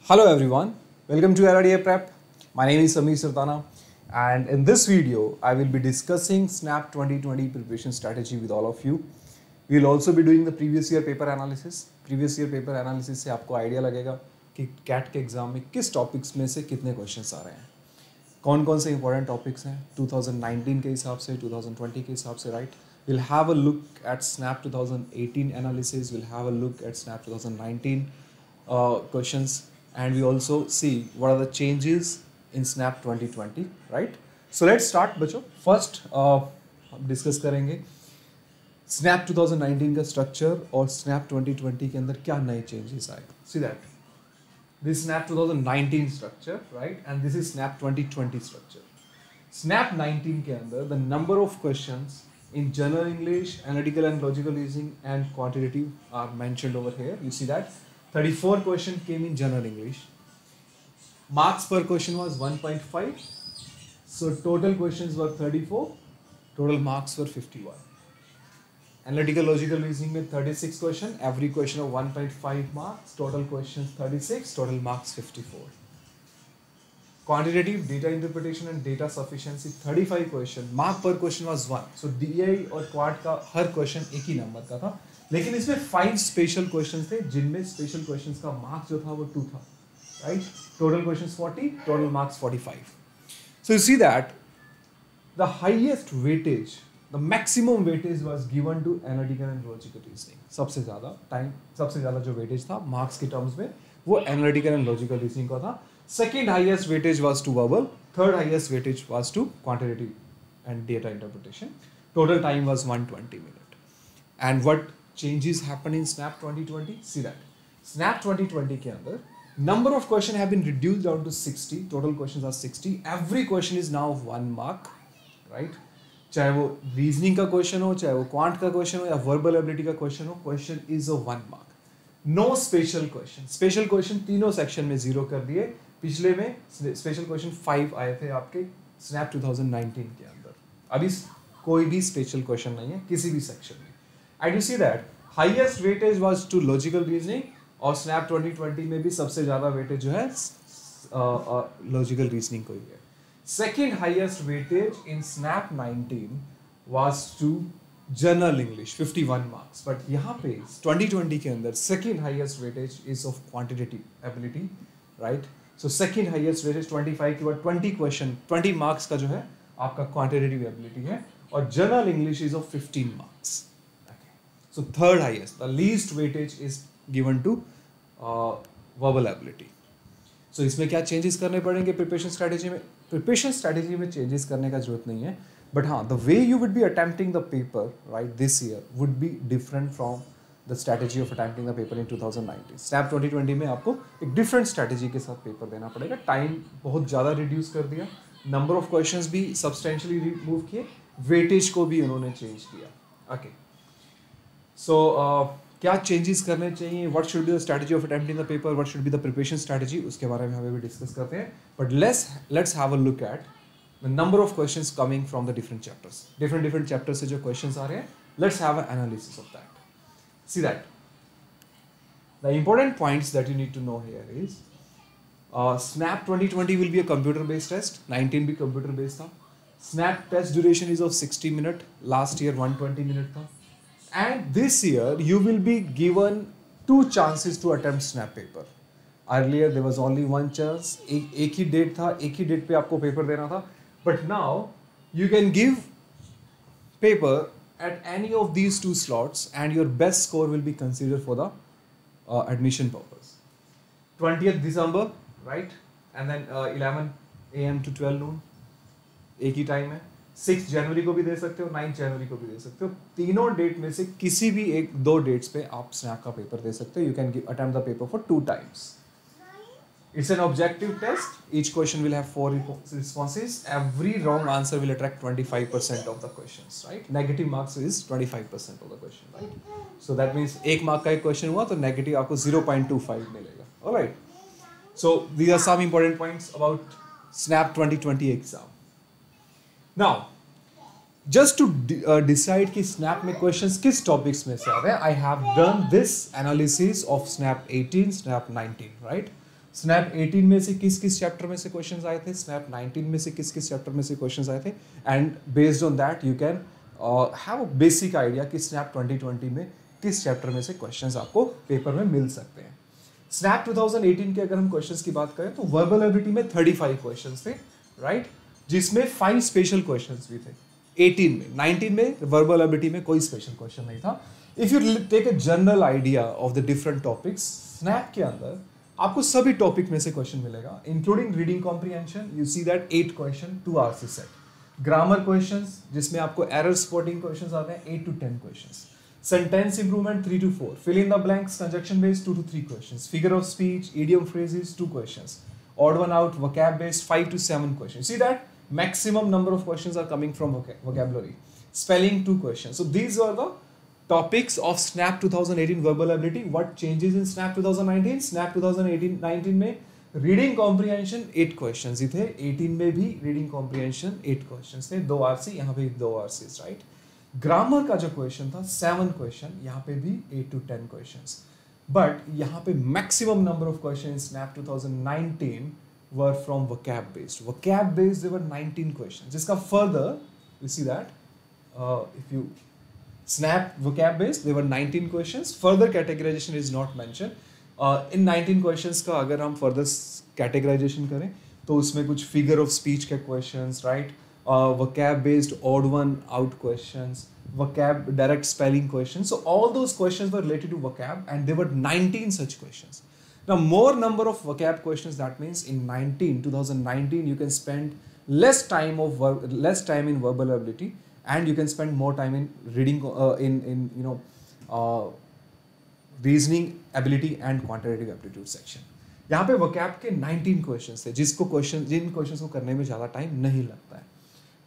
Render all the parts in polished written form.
Hello everyone, welcome to RDA Prep. My name is Samir Sultana, and in this video I will be discussing Snap 2020 preparation strategy with all of you. We will also be doing the previous year paper analysis. Previous year paper analysis से आपको idea लगेगा कि cat के exam में किस topics में से कितने क्वेश्चंस आ रहे हैं, कौन कौन से इंपॉर्टेंट टॉपिक्स हैं 2019 के हिसाब से, 2020 के हिसाब से, right. We'll have a look at Snap 2018 analysis, we'll have a look at Snap 2019 questions, and we also see what are the changes in Snap 2020, right? So let's start बच्चों. First हम discuss करेंगे Snap 2019 का structure और Snap 2020 के अंदर क्या नए changes आए. See that this Snap 2019 structure, right, and this is Snap 2020 structure. Snap 19 के अंदर the number of questions in general English, analytical and logical reasoning, and quantitative are mentioned over here. You see that 34 questions came in general English. Marks per question was 1.5. So total questions were 34. Total marks were 51. Analytical logical reasoning में 36 question. Every question of 1.5 marks. Total questions 36. Total marks 54. Quantitative, data interpretation and data sufficiency 35 question. Mark per question was 1. So DI और quad का हर question एक ही number का था, लेकिन इसमें 5 special questions थे जिनमें स्पेशल क्वेश्चंस का मार्क्स जो था वो 2 था, right. Total questions 40, total marks 45. So you see that the highest weightage, the maximum weightage was given to analytical and logical reasoning. सबसे ज़्यादा जो weightage था मार्क्स के टर्म्स में वो analytical and logical reasoning का था. Second highest weightage was to verbal. Third highest weightage was to quantitative and data interpretation. Total time was 120 minutes. And what changes happened in Snap 2020? See that. Snap 2020 के अंदर number of questions have been reduced down to 60. Total questions are 60. Every question is now 1 mark, right? चाहे वो reasoning का question हो, चाहे वो quant का question हो या verbal ability का question हो, question is a 1 mark. No special question. Special question तीनों section में 0 कर दिए. पिछले में स्पेशल क्वेश्चन 5 आए थे आपके स्नैप 2019 के अंदर. अभी कोई भी स्पेशल क्वेश्चन नहीं है किसी भी सेक्शन में. And you see that highest weightage was to logical reasoning, और स्नैप 2020 में भी सबसे ज़्यादा वेटेज जो है लॉजिकल रीजनिंग को ही है. Second highest weightage in SNAP 19 was to general English 51 marks. But यहाँ पे 2020 के अंदर second highest weightage is of quantitative ability, right. So second highest weightage 25 के बाद 20 क्वेश्चन 20 मार्क्स का जो है आपका क्वांटिटेटिव एबिलिटी है, और general English is of 15 marks. So third highest, the least weightage is given to verbal ability. So इसमें क्या चेंजेस करने पड़ेंगे प्रिपरेशन स्ट्रैटेजी में? प्रिपरेशन स्ट्रैटेजी में चेंजेस करने का जरूरत नहीं है, बट हाँ, the way you would be attempting the paper right this year would be different from the strategy of attempting the paper in 2019. SNAP 2020 में आपको एक डिफरेंट स्ट्रैटेजी के साथ पेपर देना पड़ेगा. टाइम बहुत ज़्यादा रिड्यूस कर दिया, नंबर ऑफ क्वेश्चंस भी सब्सटेंशियली रिमूव किए, वेटेज को भी उन्होंने चेंज किया. ओके, सो क्या चेंजेस करने चाहिए, what should be the strategy of attempting the paper, what should be the preparation strategy, उसके बारे में हमें भी डिस्कस करते हैं. But let's have a look at the number of questions coming from the different chapters. Different chapters से जो questions आ रहे हैं, let's have a analysis of that. See that the important points that you need to know here is Snap 2020 will be a computer based test. 19 भी computer based था. Snap test duration is of 60 minutes. Last year 120 minutes था. And this year you will be given 2 chances to attempt Snap paper. Earlier there was only 1 chance. एक ही date था, एक ही date पे आपको paper देना था. But now you can give paper at any of these 2 slots and your best score will be considered for the admission purpose. 20th December, right, and then 11 AM to 12 noon एक ही time है. 6 जनवरी को भी दे सकते हो, 9 जनवरी को भी दे सकते हो. तीनों डेट में से किसी भी 1-2 डेट्स पे आप स्नैप का पेपर दे सकते हो. You can attempt the paper for 2 times. It's an objective test. Each question will have 4 responses. Every wrong answer will attract 25% of the questions, right? Negative marks is 25% of the question, right? So that means 1 mark का एक question हुआ तो negative आपको 0.25 मिलेगा. All right. So these are some important points about Snap 2020 exam. Now, just to decide कि Snap में questions किस topics में से आ रहे हैं, I have done this analysis of Snap 18, Snap 19, right? Snap 18 में से किस किस चैप्टर में से क्वेश्चंस आए थे, स्नैप 19 में से किस किस चैप्टर में से क्वेश्चंस आए थे, and based on that you can have a basic idea कि स्नैप 2020 में किस चैप्टर में से क्वेश्चंस आपको पेपर में मिल सकते हैं। स्नैप 2018 के अगर हम क्वेश्चंस की बात करें तो वर्बल एबिलिटी में 35 क्वेश्चंस थे, राइट, जिसमें 5 स्पेशल क्वेश्चंस भी थे 18 में। 19 में वर्बल एबिलिटी में कोई स्पेशल क्वेश्चन नहीं था। If you take a general idea of the different topics, SNAP के अंदर आपको सभी टॉपिक में से क्वेश्चन मिलेगा, including reading comprehension. You see that 8 question 2 RC set, grammar questions जिसमें आपको एरर स्पॉटिंग क्वेश्चंस आते हैं 8 to 10 questions, sentence improvement 3 to 4, fill in the blanks conjunction based 2 to 3 questions, figure of speech, idiom phrases 2 questions, odd one out, vocab based 5 to 7 questions. See that maximum number of questions are coming from vocabulary. Spelling 2 questions. So these are the topics of Snap 2018 verbal ability. What changes in Snap 2019? Snap 2018-19 में reading comprehension 8 questions ही थे, 18 में भी reading comprehension 8 questions थे, 2 RC, यहाँ पे 2 RCs, right. Grammar का जो question था 7 क्वेश्चन, यहाँ पे भी 8 to 10 क्वेश्चंस, बट यहाँ पे maximum number of question in snap 2019 were from vocab based. vocab based there were 19 questions, जिसका further you see that if you snap vocab based there were 19 questions, further categorization is not mentioned. In 19 questions का अगर हम further categorisation करें तो उसमें कुछ figure of speech के questions, right, vocab based odd one out questions, vocab direct spelling questions. So all those questions were related to vocab, and there were 19 such questions. Now more number of vocab questions, that means in 2019 you can spend less time in verbal ability, and you can spend more time in reading reasoning ability and quantitative aptitude section. यहाँ पे vocab के 19 questions थे, जिन questions को करने में ज़्यादा time नहीं लगता है।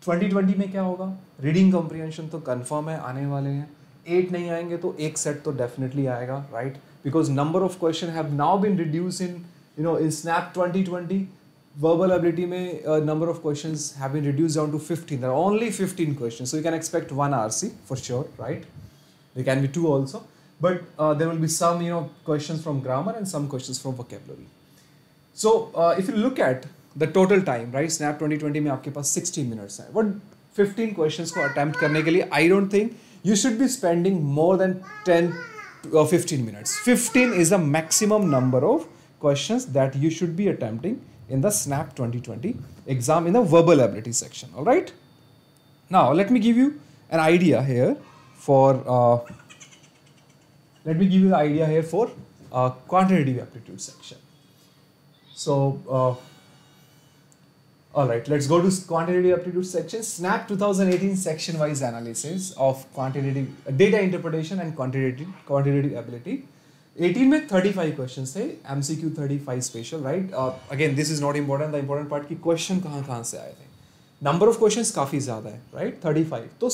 2020 में क्या होगा, रीडिंग कॉम्प्रिहेंशन तो कंफर्म है आने वाले हैं, 8 नहीं आएंगे तो एक सेट तो डेफिनेटली आएगा, right, because number of question have now been reduce in SNAP 2020। verbal ability में number of questions have been reduced down to 15. There are only 15 questions, so you can expect 1 RC for sure, right? There can be 2 also, but there will be some questions from grammar and some questions from vocabulary. So if you look at the total time, right, Snap 2020 में आपके पास 60 minutes है, what 15 questions को attempt करने के लिए I don't think you should be spending more than 10 or 15 minutes. 15 is the maximum number of questions that you should be attempting in the Snap 2020 exam in the verbal ability section. All right. Now let me give you an idea here for quantitative aptitude section. So all right, let's go to quantitative aptitude section. Snap 2018 section wise analysis of quantitative data interpretation and quantitative ability. 18 में 35 questions थे, MCQ 35 special, right. Again this is not important, the important part की question कहाँ से आए थे। Number of questions काफ़ी ज़्यादा है, राइट, 35, तो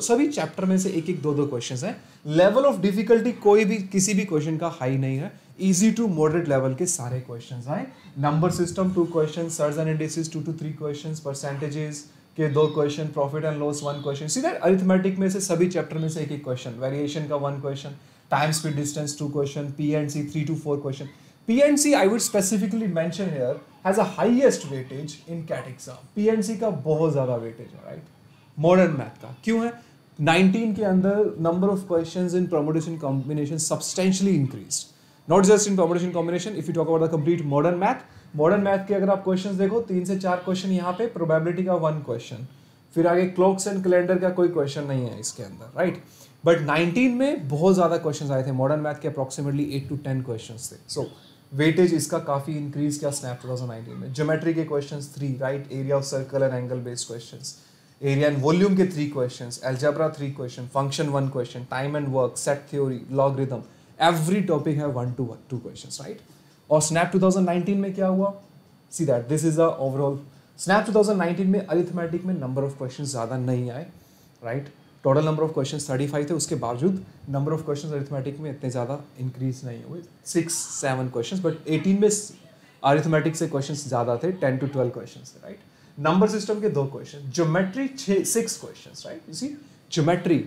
सभी चैप्टर में से एक 2 क्वेश्चंस हैं। लेवल ऑफ डिफिकल्टी कोई भी किसी भी क्वेश्चन का हाई नहीं है, इजी टू मॉडरेट लेवल के सारे क्वेश्चंस आए। Number system 2 question, search and indices 2 to 3 question, percentages के 2 question, profit and loss 1 question. सीधा अरिथमेटिक में से सभी चैप्टर में से एक क्वेश्चन, वेरिएशन का 1 question, time speed distance 2 question, P&C 3 to 4 question. P&C I would specifically mention here has a highest weightage in CAT exam. P&C का बहुत ज़्यादा weightage है, right? Modern math का क्यों है? 19 के अंदर number of questions in permutation combination substantially increased. Not just in permutation combination. If you talk about the complete modern math के अगर आप questions देखो 3 से 4 question यहाँ पे, probability का 1 question, फिर आगे clocks and calendar का कोई question नहीं है इसके अंदर, right? बट 19 में बहुत ज़्यादा क्वेश्चंस आए थे, मॉडर्न मैथ के अप्रॉक्सीमेटली 8 to 10 क्वेश्चंस थे। सो वेटेज इसका काफ़ी इंक्रीज किया स्नैप 2019 में। ज्योमेट्री के questions 3, right, area of circle and angle based questions, area and volume के 3 questions, algebra 3 question, function 1 question, time and work, set theory, logarithm, every topic है 1 to 2 questions, right. और snap 2019 में क्या हुआ, see that this is the overall. Snap 2019 में arithmetic में number of question ज़्यादा नहीं आए, right, total number of question 35 थे, उसके बावजूद नंबर ऑफ क्वेश्चन अरिथमेटिक में इतने ज़्यादा इंक्रीज नहीं हुए, 6-7 क्वेश्चन, बट 18 में अरिथमेटिक से क्वेश्चन ज़्यादा थे, 10 to 12 क्वेश्चन थे, राइट। नंबर सिस्टम के 2 question, geometry 6 question, right. You see geometry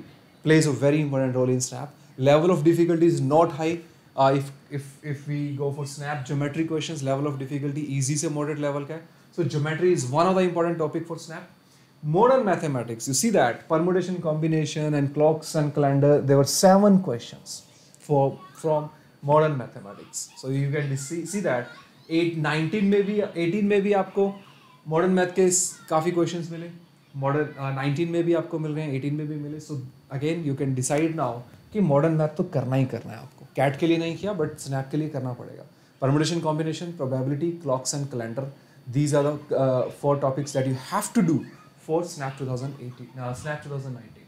plays a very important role in SNAP. Level of difficulty is not high, if we go for snap geometry questions, level of difficulty easy से moderate level का है. So geometry is one of the important topic for snap. Modern mathematics, you see that permutation, combination, and clocks and calendar. There were 7 questions from modern mathematics. So you can see that 19 में भी आपको modern math के काफ़ी questions मिले. Modern 19 में भी आपको मिल रहे हैं, 18 में भी मिले. So again you can decide now कि मॉडर्न मैथ तो करना ही करना है आपको. कैट के लिए नहीं किया बट स्नैप के लिए करना पड़ेगा. Permutation, combination, probability, clocks and calendar, these are the 4 topics that you have to do for SNAP 2019.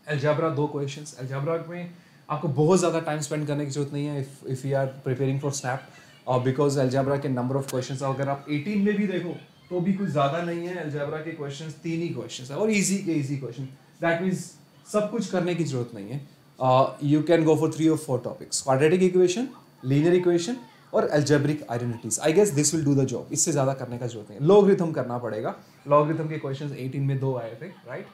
Algebra 2 questions. Algebra में आपको बहुत ज़्यादा टाइम स्पेंड करने की जरूरत नहीं है if you are preparing for SNAP, because algebra के नंबर ऑफ क्वेश्चंस अगर आप 18 में भी देखो तो भी कुछ ज़्यादा नहीं है. अलजेब्रा के क्वेश्चंस 3 ही क्वेश्चंस है और इजी के इजी क्वेश्चन. दैट मीन्स सब कुछ करने की जरूरत नहीं है. You can go for 3 or 4 topics. Quadratic equation, linear equation और algebraic identities. I guess this will do the job. इससे ज़्यादा करने का जरूरत नहीं है. लॉगरिथम करना पड़ेगा. लॉगरिथम के क्वेश्चंस 18 में 2 आए थे, right.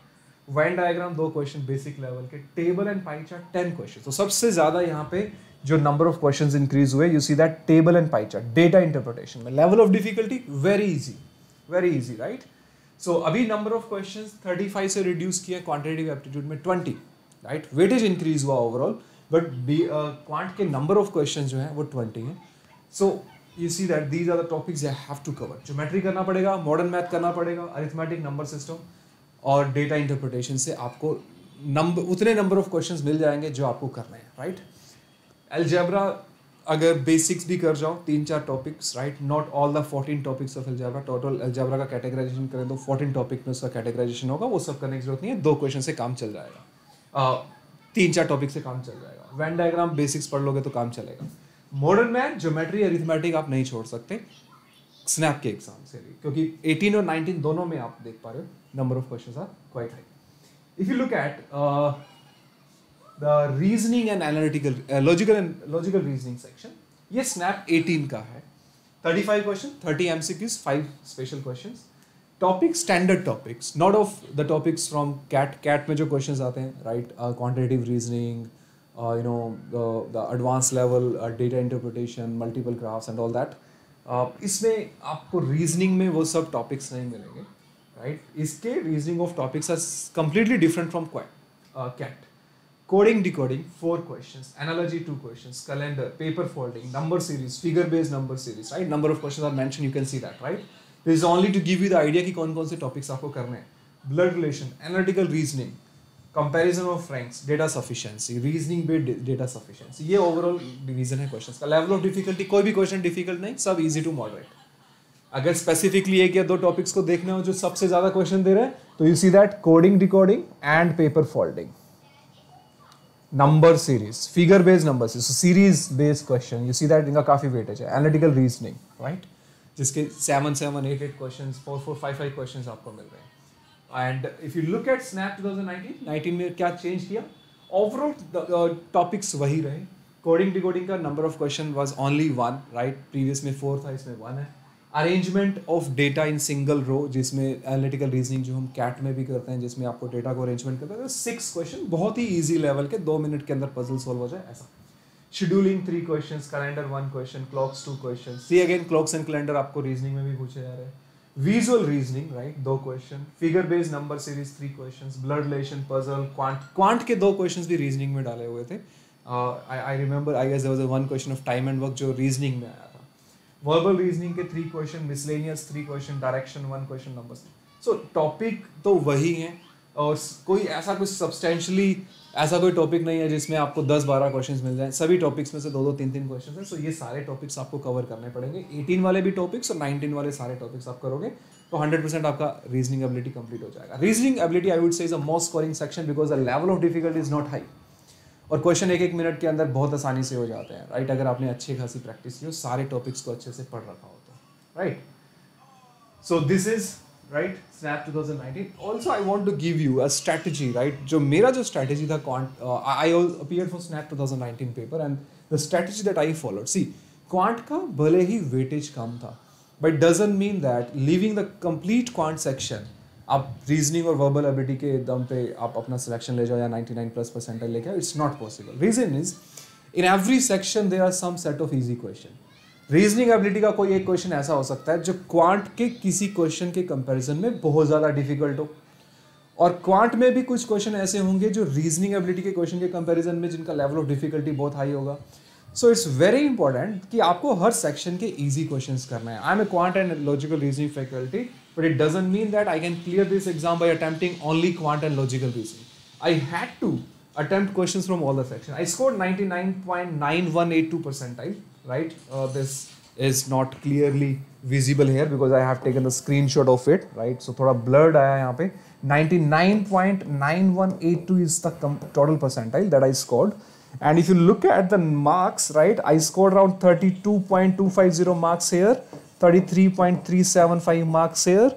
Venn diagram 2 question basic level के. Table and pie chart 10 question. तो सबसे ज़्यादा यहाँ पे जो नंबर ऑफ क्वेश्चंस इंक्रीज हुए, you see that table and pie chart. Data interpretation में level of difficulty very easy, right. So अभी नंबर ऑफ क्वेश्चंस 35 से रिड्यूस किया. क्वांटिटेटिव एप्टीट्यूड में 20, राइट. वेटेज इंक्रीज हुआ ओवरऑल बट क्वांट के number of question जो है वो 20 है. So you see that these are the topics you have to cover. Geometry करना पड़ेगा, मॉडर्न मैथ करना पड़ेगा, अरिथमेटिक, नंबर सिस्टम और डेटा इंटरप्रिटेशन से आपको उतने नंबर ऑफ क्वेश्चंस मिल जाएंगे जो आपको करने हैं, राइट. अलजेब्रा अगर बेसिक्स भी कर जाओ 3-4 topics, right. Not all the 14 topics of algebra. Total algebra का कैटेगराइजेशन करें तो 14 टॉपिक में उसका कैटेगराइजेशन होगा. वो सब करने की जरूरत नहीं है. 2 क्वेश्चन से काम चल जाएगा. 3-4 टॉपिक से काम चल जाएगा. वेन डायग्राम बेसिक्स पढ़ लोगे तो काम चलेगा. मॉडर्न मैथ, ज्योमेट्री, अरिथमेटिक आप नहीं छोड़ सकते स्नैप के एग्जाम से भी, क्योंकि 18 और 19 दोनों में आप देख पा रहे हो number of questions are quite high. If you look at the reasoning and analytical logical reasoning section, ये स्नैप 18 का है. 35 question, 30 MCQs, 5 special questions. Topic standard topics, not of the topics from CAT में जो questions आते हैं, right. Quantitative reasoning, the advanced level data interpretation, multiple graphs and all that. इसमें आपको reasoning में वो सब टॉपिक्स नहीं मिलेंगे, राइट. इसके reasoning of topics are completely different from CAT. Coding decoding 4 questions, analogy 2 questions, calendar, paper folding, number series, figure based number series, right. Number of questions are mention, you can see that, right. This is only to give you the idea कि कौन कौन से topics आपको करने हैं. Blood relation, analytical reasoning, comparison of ranks, data sufficiency, reasoning based data sufficiency. ये overall division है questions का. लेवल ऑफ डिफिकल्टी कोई भी क्वेश्चन डिफिकल्ट नहीं, सब इजी टू मॉडरेट. अगर स्पेसिफिकली 1 या 2 टॉपिक्स को देखना हो जो सबसे ज्यादा क्वेश्चन दे रहे हैं तो you see that coding decoding and paper folding, number series, figure based number series based question, you see that इनका काफी वेटेज है. एनालिटिकल रीजनिंग, राइट, जिसके 7, 8 क्वेश्चंस, 4, 5 क्वेश्चंस आपको मिल रहे हैं. And if you look at Snap 2019 में क्या change किया, ओवरऑल टॉपिक्स वही रहे. कोडिंग डिकोडिंग का number of question was only 1, right. Previous में 4 था, इसमें 1 है. Arrangement of data in single row, जिसमें एनालिटिकल रीजनिंग जो हम कैट में भी करते हैं, जिसमें आपको डेटा को अरेंजमेंट करते हैं. 6 क्वेश्चन, बहुत ही ईजी लेवल के, 2 मिनट के अंदर पजल सॉल्व हो जाए ऐसा. Scheduling 3 question, calendar 1 question, clocks 2 question. See again clocks and calendar आपको रीजनिंग में भी पूछे जा रहे हैं. Visual reasoning, right, 2 question. Figure based number series 3 questions. Blood relation, puzzle, quant के 2 क्वेश्चंस भी रीजनिंग में डाले हुए थे. I remember, I guess there was 1 question of time and work जो रीजनिंग में आया था. वर्बल रीजनिंग के 3 question, miscellaneous 3 question, direction 1 question, numbers. सो टॉपिक तो वही है और कोई ऐसा कुछ सब्सटेंशियली ऐसा कोई टॉपिक नहीं है जिसमें आपको 10-12 क्वेश्चंस मिल जाएं. सभी टॉपिक्स में से 2-2, 3-3 क्वेश्चंस हैं. सो ये सारे टॉपिक्स आपको कवर करने पड़ेंगे. 18 वाले भी टॉपिक्स और 19 वाले सारे टॉपिक्स आप करोगे तो 100% आपका रीजनिंग एबिलिटी कंप्लीट हो जाएगा. Reasoning ability I would say is a most scoring section because the level of difficulty is not high और क्वेश्चन 1-1 मिनट के अंदर बहुत आसानी से हो जाते हैं, राइट. अगर आपने अच्छी खासी प्रैक्टिस की हो, सारे टॉपिक्स को अच्छे से पढ़ रखा हो तो, right. So this is right, Snap 2019. Also I want to give you a strategy, right. जो मेरा जो strategy था I appeared for Snap 2019 paper and the strategy that I followed. See, quant का भले ही weightage कम था, but doesn't mean that leaving the complete quant section आप reasoning और verbal ability के दम पे आप अपना selection ले जाओ या 99+ percentile लेके आओ. It's not possible. Reason is in every section there are some set of easy question. Reasoning ability का कोई एक क्वेश्चन ऐसा हो सकता है जो क्वांट के किसी क्वेश्चन के कंपैरिजन में बहुत ज़्यादा डिफिकल्ट हो, और क्वांट में भी कुछ क्वेश्चन ऐसे होंगे जो रीजनिंग एबिलिटी के क्वेश्चन के कंपैरिजन में जिनका लेवल ऑफ डिफिकल्टी बहुत हाई होगा। सो इट्स वेरी इंपॉर्टेंट कि आपको हर सेक्शन के इजी क्वेश्चंस करना है। I am a quant and logical reasoning faculty, but it doesn't mean that I can clear this exam by attempting only quant and logical reasoning. I had to attempt questions from all the section. I scored 99.9182 percentile, right? This is not clearly visible here because I have taken the screenshot of it, right? So थोड़ा blurred आया यहाँ पे। 99.9182 is the total percentile that I scored. And if you look at the marks, right, I scored around 32.250 marks here, 33.375 marks here,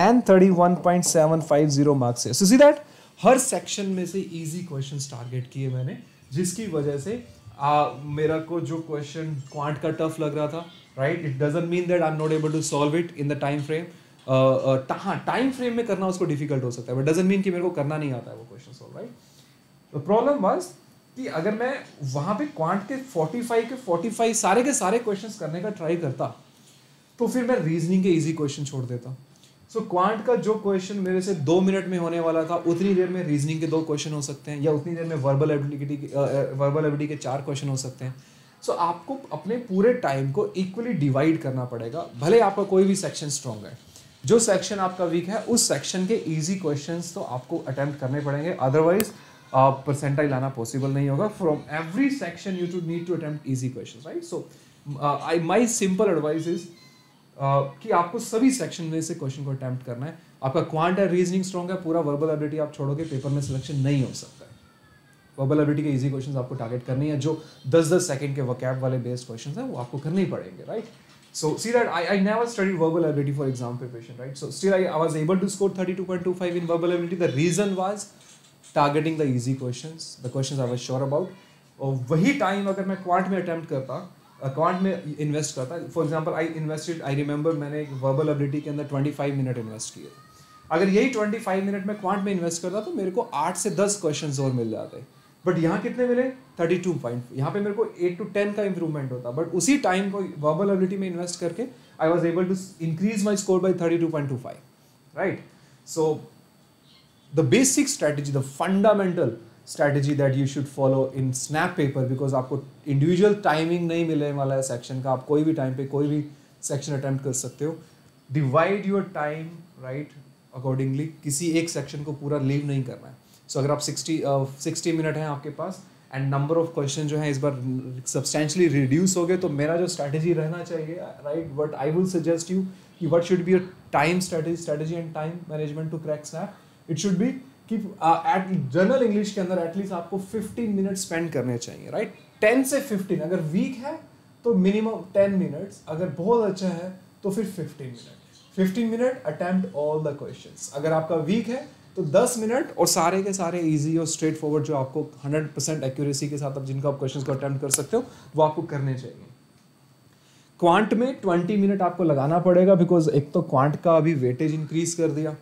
and 31.750 marks here. So see that? Her section में से easy questions target किए मैंने, जिसकी वजह से मेरा को जो क्वेश्चन क्वांट का टफ लग रहा था, right, it doesn't mean that I am not able to solve it in the time frame. हाँ, टाइम फ्रेम में करना उसको डिफिकल्ट हो सकता है, बट डजंट मीन कि मेरे को करना नहीं आता है वो question solve, right. The problem was कि अगर मैं वहाँ पे क्वांट के 45 सारे के सारे क्वेश्चंस करने का ट्राई करता तो फिर मैं रीजनिंग के इजी क्वेश्चन छोड़ देता। सो क्वांट का जो क्वेश्चन मेरे से 2 मिनट में होने वाला था, उतनी देर में रीजनिंग के 2 क्वेश्चन हो सकते हैं, या उतनी देर में वर्बल एबिलिटी के 4 क्वेश्चन हो सकते हैं। सो आपको अपने पूरे टाइम को इक्वली डिवाइड करना पड़ेगा। भले आपका कोई भी सेक्शन स्ट्रॉन्ग है, जो सेक्शन आपका वीक है उस सेक्शन के इजी क्वेश्चंस तो आपको अटेम्प्ट करने पड़ेंगे, अदरवाइज परसेंटाइल लाना पॉसिबल नहीं होगा। From every section you need to attempt easy questions, right. So my simple advice is कि आपको सभी सेक्शन में से क्वेश्चन को अटेम्प्ट करना है। आपका क्वांट है, रीजनिंग स्ट्रॉन्ग है, पूरा वर्बल एबिलिटी आप छोड़ोगे, पेपर में सिलेक्शन नहीं हो सकता है। वर्बल एबिलिटी के इजी क्वेश्चंस आपको टारगेट करनी है, जो 10-10 सेकंड के वोकैब वाले बेस्ड क्वेश्चंस हैं वो आपको करने ही पड़ेंगे, right. So see that I never studied verbal ability for exam preparation, right? So still I was able to score 32.25 in verbal ability. The reason was targeting the easy questions, the questions I was sure about. और वही time अगर मैं quant में attempt करता, quant में invest करता, for example I remember मैंने एक वर्बल एबिलिटी के अंदर 25 मिनट इन्वेस्ट किए। अगर यही 25 मिनट में क्वांट में इन्वेस्ट करता तो मेरे को 8 से 10 क्वेश्चन और मिल जाते, बट यहाँ कितने मिले 32 पॉइंट। यहाँ पे मेरे को 8 to 10 का इंप्रूवमेंट होता, बट उसी टाइम को वर्बल एबिलिटी में इन्वेस्ट करके I was able to increase my score by 32.25, right. So the basic strategy, the fundamental strategy that you should follow in SNAP paper, because आपको individual timing नहीं मिलने वाला है section का, आप कोई भी टाइम पे कोई भी सेक्शन अटेम्प्ट कर सकते हो। Divide your time, right, accordingly. किसी एक सेक्शन को पूरा लीव नहीं करना है। सो अगर आप 60 मिनट हैं आपके पास एंड नंबर ऑफ क्वेश्चन जो है इस बार सब्सटेंशियली रिड्यूस हो गए, तो मेरा जो स्ट्रैटेजी रहना चाहिए, right, but I will suggest you कि what should be your time strategy and time management to crack SNAP. It should be कि एट जनरल इंग्लिश के अंदर एटलीस्ट आपको 15 मिनट स्पेंड करने चाहिए, राइट। 10 से 15, अगर वीक है तो मिनिमम 10 मिनट्स, अगर बहुत अच्छा है तो फिर 15 minute attempt all the questions. अगर आपका वीक है तो 10 मिनट और सारे के सारे इजी और स्ट्रेट फॉरवर्ड जो आपको 100% एक्यूरेसी के साथ अब जिनको आप क्वेश्चंस को अटेम्प्ट कर सकते हो वो आपको करने चाहिए। क्वांट में 20 मिनट आपको लगाना पड़ेगा, बिकॉज एक तो क्वांट का अभी वेटेज इंक्रीज कर दिया,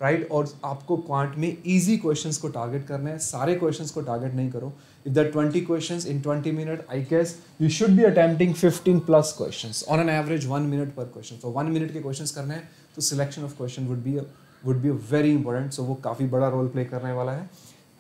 राइट, और आपको क्वांट में इजी क्वेश्चंस को टारगेट करना है, सारे क्वेश्चंस को टारगेट नहीं करो। If that 20 questions in 20 minute, I guess you should be attempting 15+ questions on an average 1 minute पर क्वेश्चन। तो 1 मिनट के क्वेश्चंस करने हैं तो selection of question would be very important, so वो काफ़ी बड़ा रोल प्ले करने वाला है।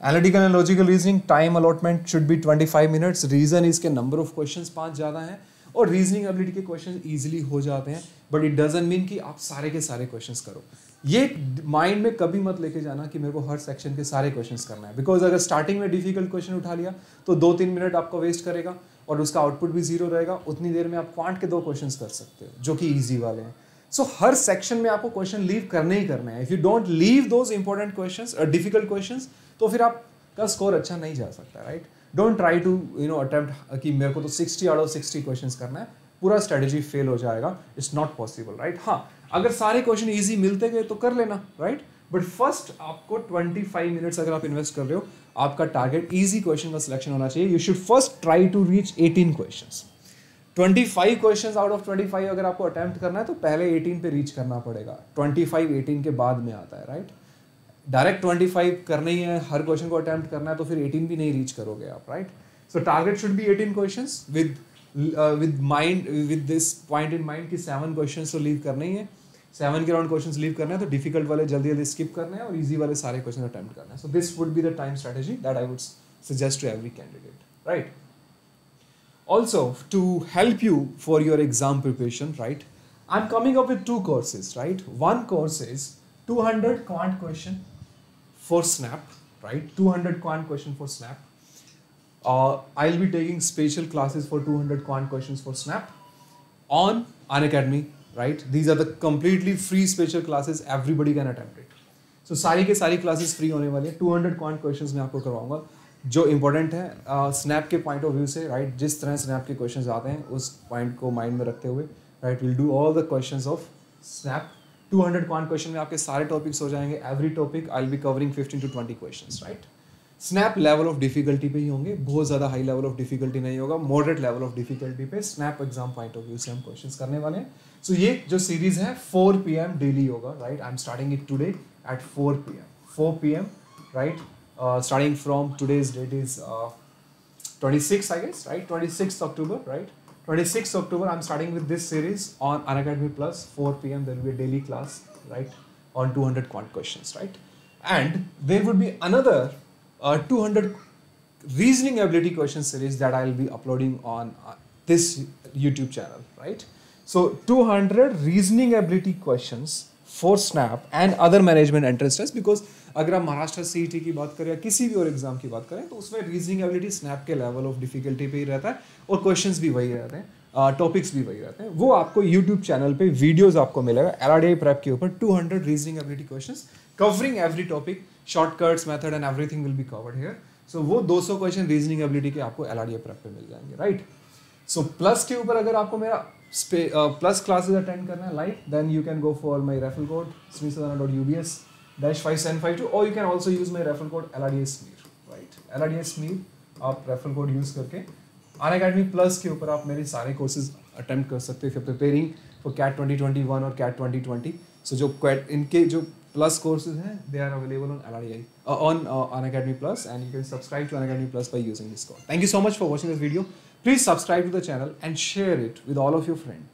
Analytical and logical reasoning time allotment should be 25 minutes. Reason इसके नंबर ऑफ क्वेश्चंस 5 ज़्यादा हैं और रीजनिंग एबिलिटी के क्वेश्चन इजीली हो जाते हैं, बट इट डजंट मीन कि आप सारे के सारे क्वेश्चंस करो। ये माइंड में कभी मत लेके जाना कि मेरे को हर सेक्शन के सारे क्वेश्चंस करना है, बिकॉज अगर स्टार्टिंग में डिफिकल्ट क्वेश्चन उठा लिया तो 2-3 मिनट आपको वेस्ट करेगा और उसका आउटपुट भी जीरो रहेगा। उतनी देर में आप क्वांट के 2 क्वेश्चंस कर सकते हो जो कि ईजी वाले हैं। सो हर सेक्शन में आपको क्वेश्चन लीव करने ही करना है। If you don't leave those important questions और डिफिकल्ट क्वेश्चंस, तो फिर आपका स्कोर अच्छा नहीं जा सकता, right. Don't try to attempt कि मेरे को तो 60 out of 60 क्वेश्चंस करना है, पूरा स्ट्रेटेजी फेल हो जाएगा। It's not possible, right. हाँ, अगर सारे क्वेश्चन ईजी मिलते गए तो कर लेना, राइट, बट फर्स्ट आपको 25 मिनट्स अगर आप इन्वेस्ट कर रहे हो, आपका टारगेट ईजी क्वेश्चन का सिलेक्शन होना चाहिए। You should first try to reach 18 questions. 25 questions out of 25 अगर आपको अटेम्प्ट करना है तो पहले 18 पे रीच करना पड़ेगा। 25 18 के बाद में आता है, राइट। डायरेक्ट 25 करना ही है, हर क्वेश्चन को अटेम्प्ट करना है तो फिर 18 भी नहीं रीच करोगे आप, right. So target should be 18 questions with this point in mind कि 7 questions तो लीव करने ही है, 7 के राउंड क्वेश्चंस लीव करने हैं, तो डिफिकल्ट वाले जल्दी जल्दी स्किप करने हैं और इजी वाले सारे क्वेश्चन अटेम्प्ट करने हैं. So this would be the time strategy that I would suggest to every candidate, right. Also, to help you for your exam preparation, right, I'm coming up with 2 courses, right. One course is 200 quant question for Snap, right, 200 quant question for Snap. I'll be taking special classes for 200 quant questions for Snap on Unacademy, right. These are the completely free special classes, everybody can attempt it. So सारी के सारी classes free होने वाली है. 200 quant questions मैं आपको करवाऊंगा जो इम्पोर्टेंट है स्नैप के पॉइंट ऑफ व्यू से, राइट. जिस तरह स्नैप के क्वेश्चंस आते हैं उस पॉइंट को माइंड में रखते हुए, right, will do all the questions of snap. 200 quant question में आपके सारे टॉपिक्स हो जाएंगे. Every topic I will be covering 15 to 20 questions, right. Snap level of difficulty पे ही होंगे, बहुत ज़्यादा हाई लेवल ऑफ डिफिकल्टी नहीं होगा, मॉडरेट लेवल ऑफ डिफिकल्टी पे snap exam point of view से हम क्वेश्चंस करने वाले हैं. सो ये जो सीरीज है 4 PM डेली होगा, right. I am starting it today at 4 PM, right. Starting from today's date is 26th, I guess, right? 26th October, right? 26th October, I'm starting with this series on Unacademy Plus. 4 PM, there will be a daily class, right? On 200 quant questions, right? And there would be another 200 reasoning ability question series that I'll be uploading on this YouTube channel, right? So 200 reasoning ability questions for Snap and other management entrance tests, because अगर आप Maharashtra CET की बात करें या किसी भी और exam की बात करें तो उसमें रीजनिंग एबिलिटी स्नैप के लेवल ऑफ डिफिकल्टी पे ही रहता है और क्वेश्चंस भी वही रहते हैं, टॉपिक्स भी वही रहते हैं. वो आपको यूट्यूब चैनल पे वीडियोस आपको मिलेगा LRDI प्रेप के ऊपर 200 reasoning ability questions covering every topic, shortcuts, method and everything will be covered here. So वो 200 क्वेश्चन रीजनिंग एबिलिटी के आपको LRDI प्रेप पे मिल जाएंगे, राइट. सो प्लस के ऊपर अगर आपको मेरा प्लस क्लासेस अटेंड करना है live, then you can go for my referral code smear.ubs-5752, or you can also use my referral code LRDI Smear, right. LRDI Smear आप रेफरल कोड यूज करके Unacademy plus के ऊपर आप मेरे सारे courses attempt कर सकते हो प्रिपेयरिंग फॉर कैट 2021 और कैट 2020. सो जो इनके जो प्लस कोर्सेज हैं they are available on LRDI on Unacademy Plus, and you can subscribe to Unacademy Plus by using this code. Thank you so much for watching this video. Please subscribe to the channel and share it with all of your friends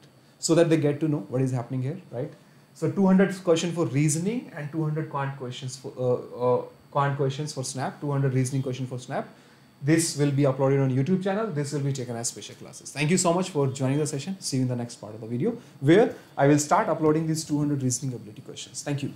so that they get to know what is happening here, right. So 200 question for reasoning and 200 quant questions for Snap, 200 reasoning question for Snap. This will be uploaded on YouTube channel. This will be taken as special classes. Thank you so much for joining the session. See you in the next part of the video where I will start uploading these 200 reasoning ability questions. Thank you.